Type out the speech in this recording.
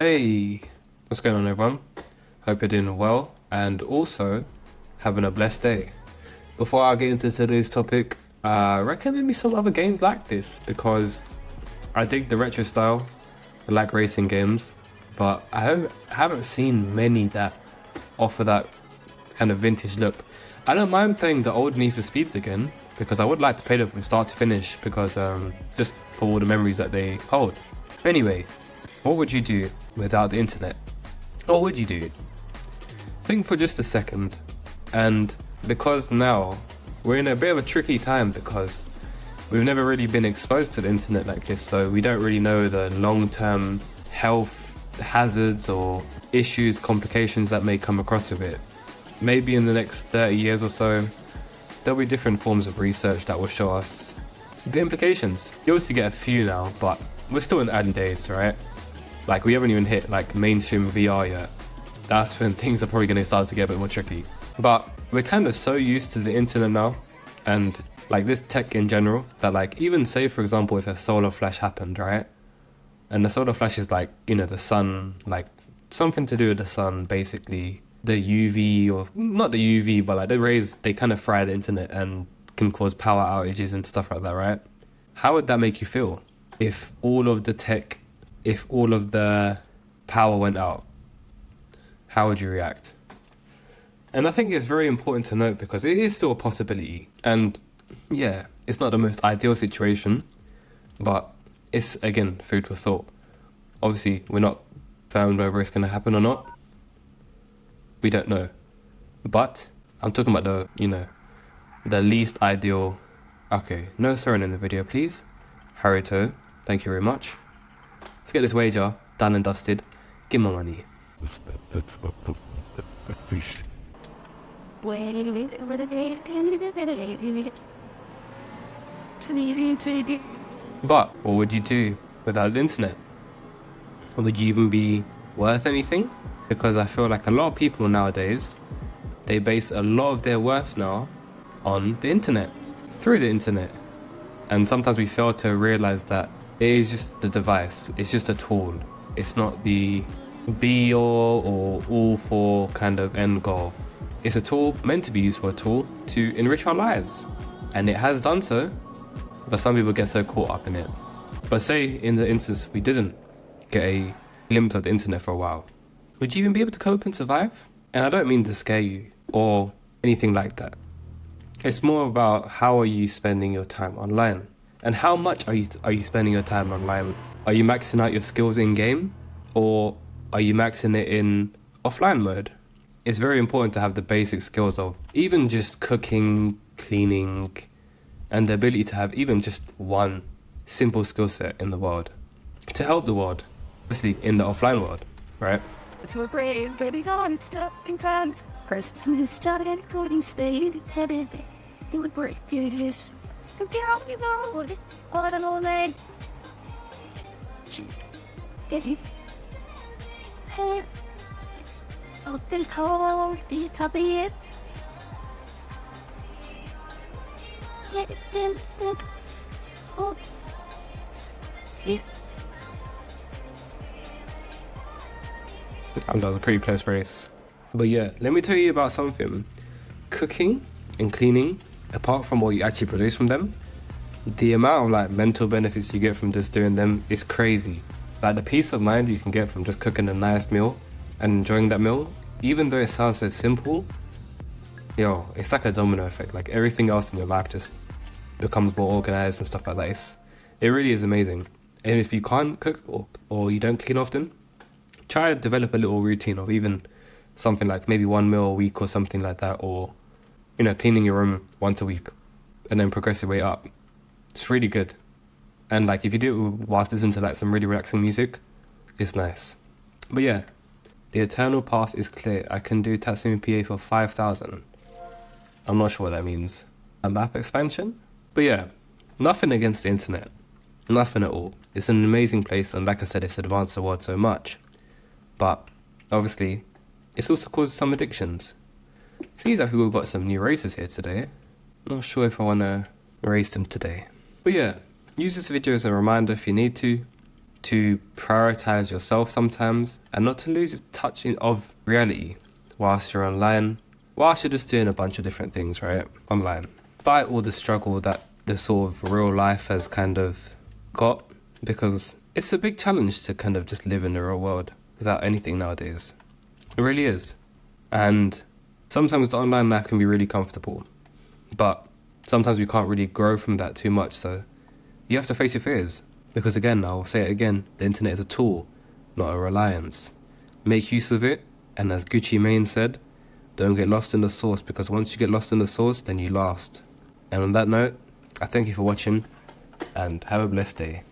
Hey, what's going on everyone? Hope you're doing well and also having a blessed day. Before I get into today's topic, recommend me some other games like this because I dig the retro style, I like racing games, but I haven't seen many that offer that kind of vintage look. I don't mind playing the old Need for Speeds again because I would like to play them from start to finish because just for all the memories that they hold. Anyway, what would you do without the internet? What would you do? Think for just a second. And because now we're in a bit of a tricky time because we've never really been exposed to the internet like this, so we don't really know the long-term health hazards or issues, complications that may come across with it. Maybe in the next 30 years or so, there'll be different forms of research that will show us the implications. You obviously get a few now, but we're still in early days, right? Like we haven't even hit like mainstream VR yet. That's when things are probably going to start to get a bit more tricky. But we're kind of so used to the internet now and like this tech in general that like even say for example if a solar flash happened, right? And the solar flash is like, you know, the sun, like something to do with the sun, basically. The UV or not the UV, but like the rays, they kind of fry the internet and can cause power outages and stuff like that, right? How would that make you feel if all of the tech, if all of the power went out? How would you react? And I think it's very important to note because it is still a possibility. And yeah, it's not the most ideal situation, but it's again food for thought. Obviously, we're not found whether it's going to happen or not. We don't know. But I'm talking about the, you know, the least ideal. Okay, no swearing in the video, please. Haruto, thank you very much. Let's get this wager done and dusted. Give my money. But what would you do without the internet? Would you even be worth anything? Because I feel like a lot of people nowadays, they base a lot of their worth now on the internet, through the internet. And sometimes we fail to realize that it is just the device, it's just a tool. It's not the be all or all for kind of end goal. It's a tool meant to be used for a tool to enrich our lives. And it has done so, but some people get so caught up in it. But say in the instance we didn't get a glimpse of the internet for a while, would you even be able to cope and survive? And I don't mean to scare you or anything like that. It's more about how are you spending your time online? And how much are you spending your time online? Are you maxing out your skills in game? Or are you maxing it in offline mode? It's very important to have the basic skills of even just cooking, cleaning, and the ability to have even just one simple skill set in the world to help the world, obviously in the offline world, right? To a brave, baby, on stuff and times. First time it started at coding stage, headed. It would break you just. Compare all you know, all I know, man. Hey. I'll be cold, be top of it. Get them sick. Oh. That was a pretty close race. But yeah, let me tell you about something. Cooking and cleaning, apart from what you actually produce from them, the amount of like mental benefits you get from just doing them is crazy. Like the peace of mind you can get from just cooking a nice meal and enjoying that meal, even though it sounds so simple, yo, it's like a domino effect. Like everything else in your life just becomes more organized and stuff like that. It really is amazing. And if you can't cook or you don't clean often, try to develop a little routine of even something like maybe one meal a week or something like that, or, you know, cleaning your room once a week and then progress your way up. It's really good. And like if you do it whilst listening to like some really relaxing music, it's nice. But yeah, the eternal path is clear. I can do Tatsumi PA for 5,000. I'm not sure what that means. A map expansion? But yeah, nothing against the internet. Nothing at all. It's an amazing place, and like I said, it's advanced the world so much. But obviously, it's also caused some addictions. Seems like we've got some new races here today. Not sure if I want to race them today. But yeah, use this video as a reminder if you need to. to prioritize yourself sometimes and not to lose touch of reality whilst you're online, whilst you're just doing a bunch of different things, right? Online. Despite all the struggle that the sort of real life has kind of got, because it's a big challenge to kind of just live in the real world without anything nowadays. It really is. And sometimes the online life can be really comfortable, but sometimes we can't really grow from that too much, so you have to face your fears. Because again, I'll say it again, the internet is a tool, not a reliance. Make use of it, and as Gucci Mane said, don't get lost in the sauce, because once you get lost in the sauce, then you last. And on that note, I thank you for watching, and have a blessed day.